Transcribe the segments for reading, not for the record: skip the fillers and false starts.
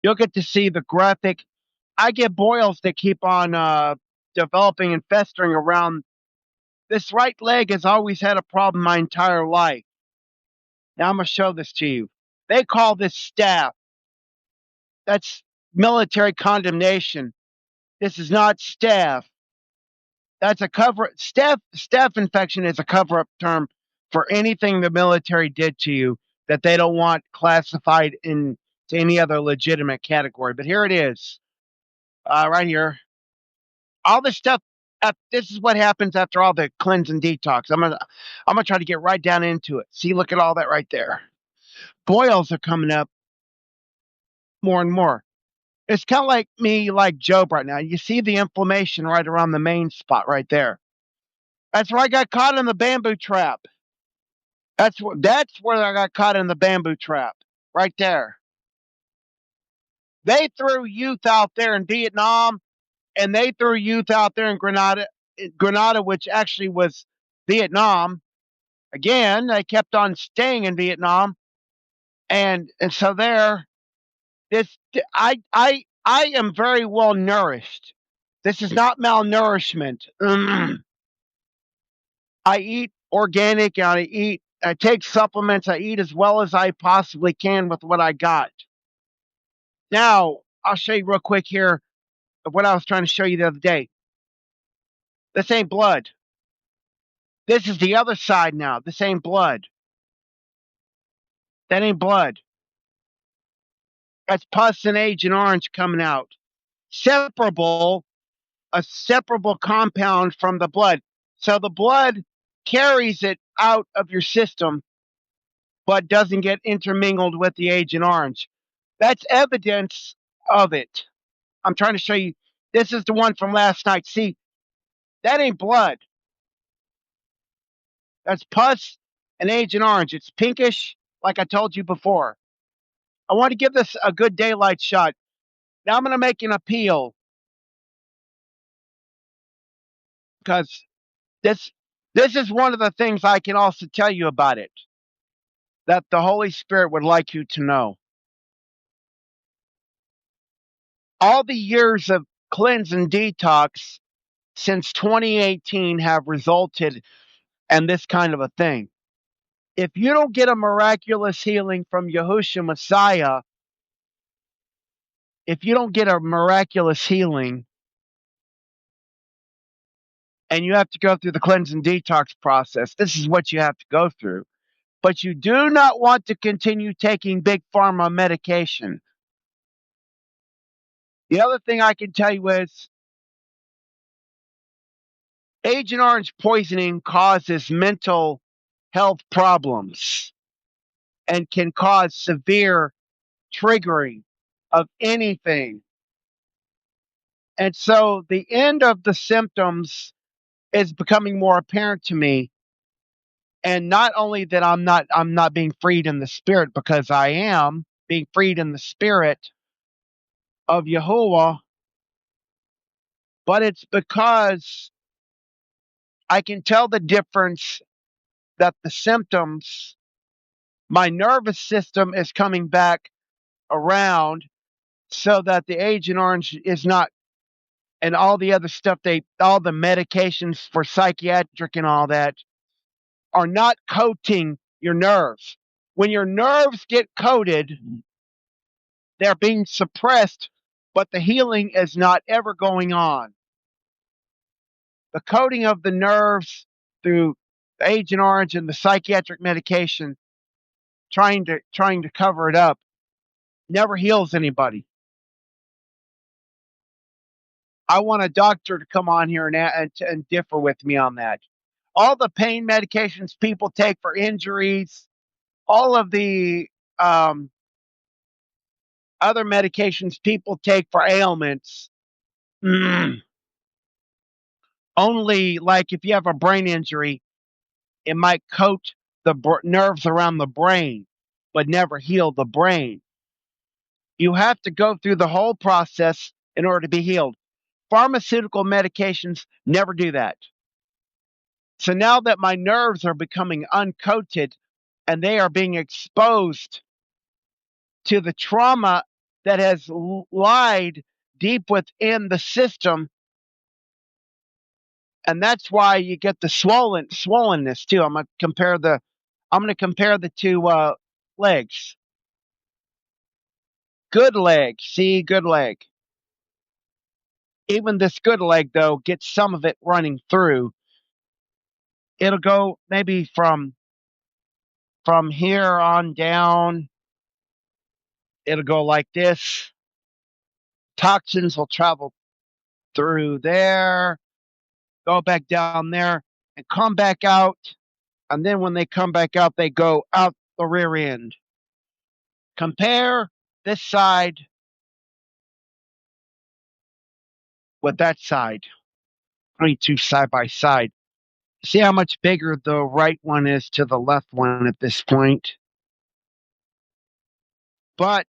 You'll get to see the graphic. I get boils that keep on developing and festering around. This right leg has always had a problem my entire life. Now I'm going to show this to you. They call this staph. That's military condemnation. This is not staph. That's a cover. Staph infection is a cover-up term for anything the military did to you that they don't want classified into any other legitimate category. But here it is, right here. All this stuff. This is what happens after all the cleanse and detox. I'm gonna try to get right down into it. See, look at all that right there. Boils are coming up more and more. It's kind of like me, like Job right now. You see the inflammation right around the main spot right there. That's where I got caught in the bamboo trap. That's where I got caught in the bamboo trap. Right there. They threw youth out there in Vietnam, and they threw youth out there in Grenada, which actually was Vietnam. Again, they kept on staying in Vietnam, and so there. This I am very well nourished. This is not malnourishment. I eat organic, and I take supplements. I eat as well as I possibly can with what I got. Now, I'll show you real quick here of what I was trying to show you the other day. This ain't blood. This is the other side now. This ain't blood. That ain't blood. That's pus and Agent Orange coming out. Separable, a separable compound from the blood. So the blood carries it out of your system, but doesn't get intermingled with the Agent Orange. That's evidence of it. I'm trying to show you. This is the one from last night. See, that ain't blood. That's pus and Agent Orange. It's pinkish, like I told you before. I want to give this a good daylight shot. Now I'm going to make an appeal because this this is one of the things I can also tell you about it that the Holy Spirit would like you to know. All the years of cleanse and detox since 2018 have resulted in this kind of a thing. If you don't get a miraculous healing from Yahushua Messiah, if you don't get a miraculous healing and you have to go through the cleanse and detox process, this is what you have to go through. But you do not want to continue taking big pharma medication. The other thing I can tell you is Agent Orange poisoning causes mental health problems and can cause severe triggering of anything. And so the end of the symptoms is becoming more apparent to me. And not only that I'm not being freed in the spirit, because I am being freed in the spirit of Yahuwah, but it's because I can tell the difference that the symptoms, my nervous system is coming back around so that the Agent Orange is not, and all the other stuff, all the medications for psychiatric and all that are not coating your nerves. When your nerves get coated, they're being suppressed, but the healing is not ever going on. The coating of the nerves through Agent Orange and the psychiatric medication, trying to cover it up, never heals anybody. I want a doctor to come on here and differ with me on that. All the pain medications people take for injuries, all of the other medications people take for ailments, only like if you have a brain injury, it might coat the nerves around the brain, but never heal the brain. You have to go through the whole process in order to be healed. Pharmaceutical medications never do that. So now that my nerves are becoming uncoated and they are being exposed to the trauma that has lied deep within the system, and that's why you get the swollenness too. I'm gonna compare the two legs. Good leg, see, good leg. Even this good leg though gets some of it running through. It'll go maybe from here on down. It'll go like this. Toxins will travel through there, go back down there, and come back out. And then when they come back out, they go out the rear end. Compare this side with that side. 22 side by side. See how much bigger the right one is to the left one at this point. But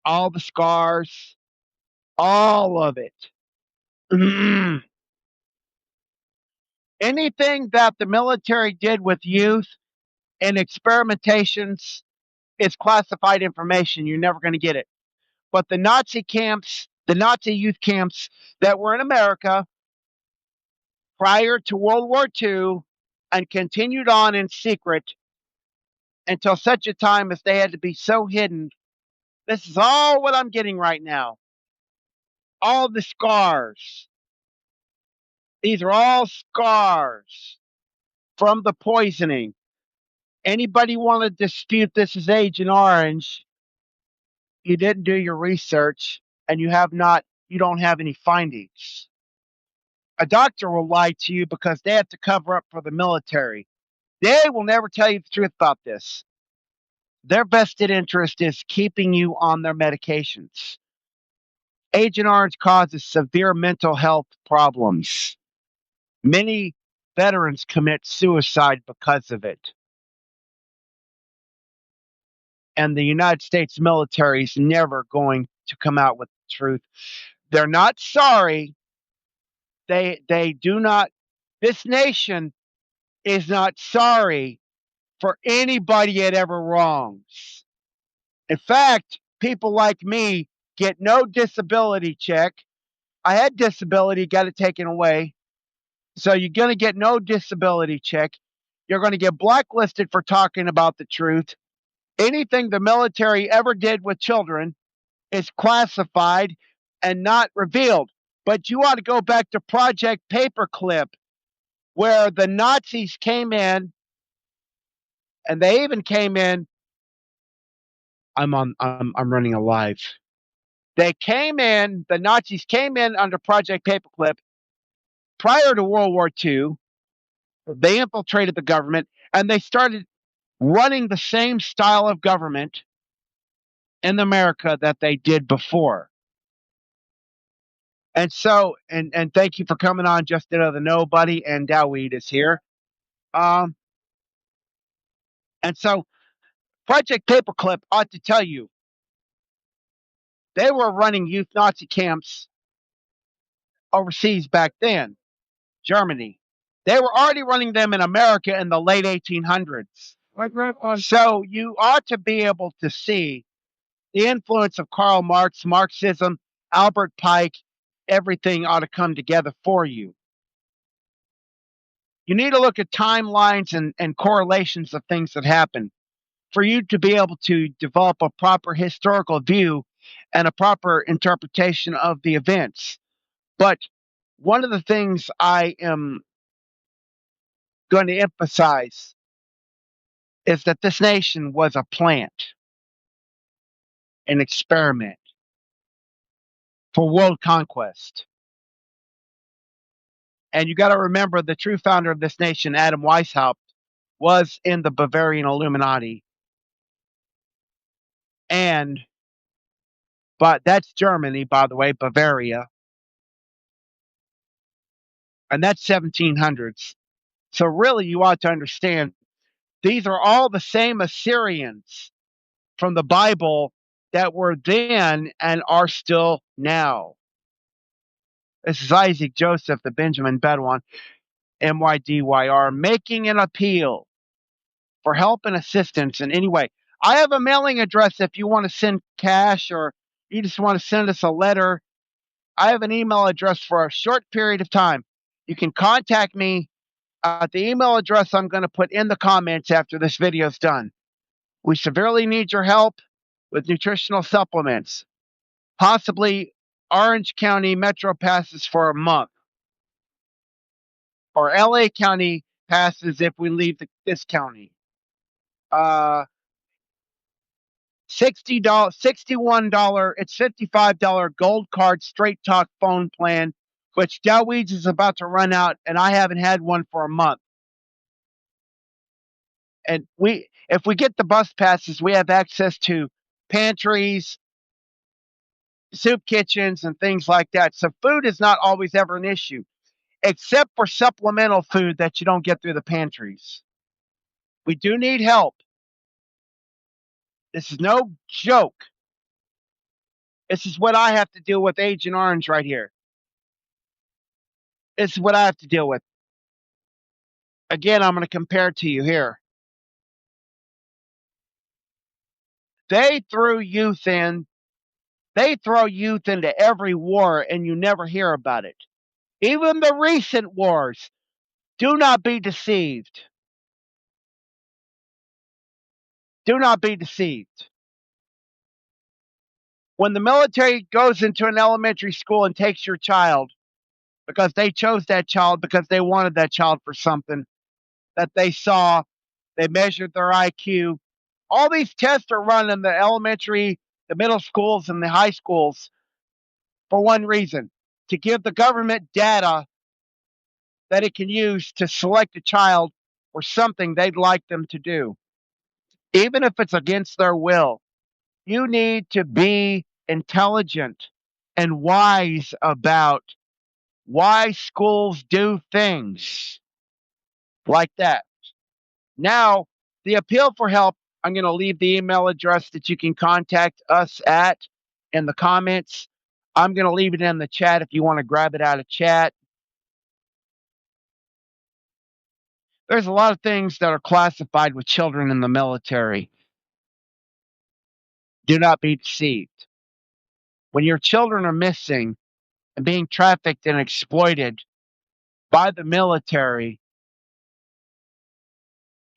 all the scars, all of it. Anything that the military did with youth and experimentations is classified information. You're never going to get it. But the Nazi camps, the Nazi youth camps that were in America prior to World War II and continued on in secret until such a time as they had to be so hidden. This is all what I'm getting right now. All the scars. These are all scars from the poisoning. Anybody want to dispute this is Agent Orange? You didn't do your research and you don't have any findings. A doctor will lie to you because they have to cover up for the military. They will never tell you the truth about this. Their vested interest is keeping you on their medications. Agent Orange causes severe mental health problems. Many veterans commit suicide because of it. And the United States military is never going to come out with the truth. They're not sorry. They do not, this nation is not sorry for anybody it ever wrongs. In fact, people like me get no disability check. I had disability, got it taken away. So you're going to get no disability check. You're going to get blacklisted for talking about the truth. Anything the military ever did with children is classified and not revealed. But you ought to go back to Project Paperclip, where the Nazis came in, and they even came in. I'm running a live. They came in. The Nazis came in under Project Paperclip prior to World War II. They infiltrated the government and they started running the same style of government in America that they did before. And so, and thank you for coming on, Just Another Nobody, and Dawid is here. Um, and so, Project Paperclip ought to tell you they were running youth Nazi camps overseas back then, Germany. They were already running them in America in the late 1800s. So you ought to be able to see the influence of Karl Marx, Marxism, Albert Pike, everything ought to come together for you. You need to look at timelines and correlations of things that happen for you to be able to develop a proper historical view and a proper interpretation of the events. But one of the things I am going to emphasize is that this nation was a plant, an experiment for world conquest. And you got to remember the true founder of this nation, Adam Weishaupt, was in the Bavarian Illuminati. But that's Germany, by the way, Bavaria. And that's 1700s. So really, you ought to understand these are all the same Assyrians from the Bible that were then and are still now. This is Isaac Joseph, the Benjamin Bedouin, MYDYR, making an appeal for help and assistance in any way. I have a mailing address if you want to send cash or you just want to send us a letter, I have an email address for a short period of time. You can contact me at the email address I'm going to put in the comments after this video is done. We severely need your help with nutritional supplements, possibly Orange County Metro passes for a month, or LA County passes if we leave this county. Uh, $60, $61, it's $55 gold card straight talk phone plan, which Dowweeds is about to run out, and I haven't had one for a month. And if we get the bus passes, we have access to pantries, soup kitchens, and things like that. So food is not always ever an issue, except for supplemental food that you don't get through the pantries. We do need help. This is no joke. This is what I have to deal with, Agent Orange, right here. This is what I have to deal with. Again, I'm going to compare it to you here. They threw youth in. They throw youth into every war, and you never hear about it. Even the recent wars. Do not be deceived. Do not be deceived. When the military goes into an elementary school and takes your child because they chose that child because they wanted that child for something that they saw, they measured their IQ. All these tests are run in the elementary, the middle schools, and the high schools for one reason: to give the government data that it can use to select a child for something they'd like them to do, even if it's against their will. You need to be intelligent and wise about why schools do things like that. Now, the appeal for help, I'm going to leave the email address that you can contact us at in the comments. I'm going to leave it in the chat if you want to grab it out of chat. There's a lot of things that are classified with children in the military. Do not be deceived. When your children are missing and being trafficked and exploited by the military,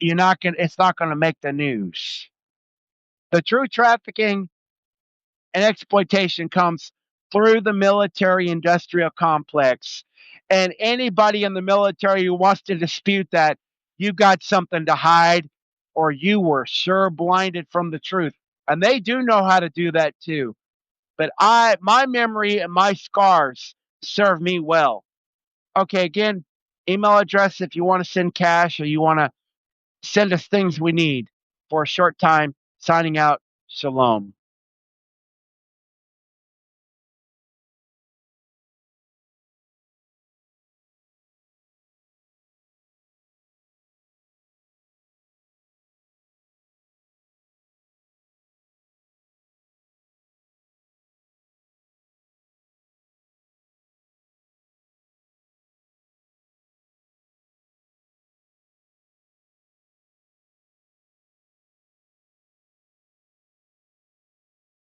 it's not going to make the news. The true trafficking and exploitation comes through the military industrial complex. And anybody in the military who wants to dispute that, you got something to hide or you were sure blinded from the truth. And they do know how to do that too. But my memory and my scars serve me well. Okay, again, email address if you want to send cash or you want to send us things we need. For a short time, signing out. Shalom.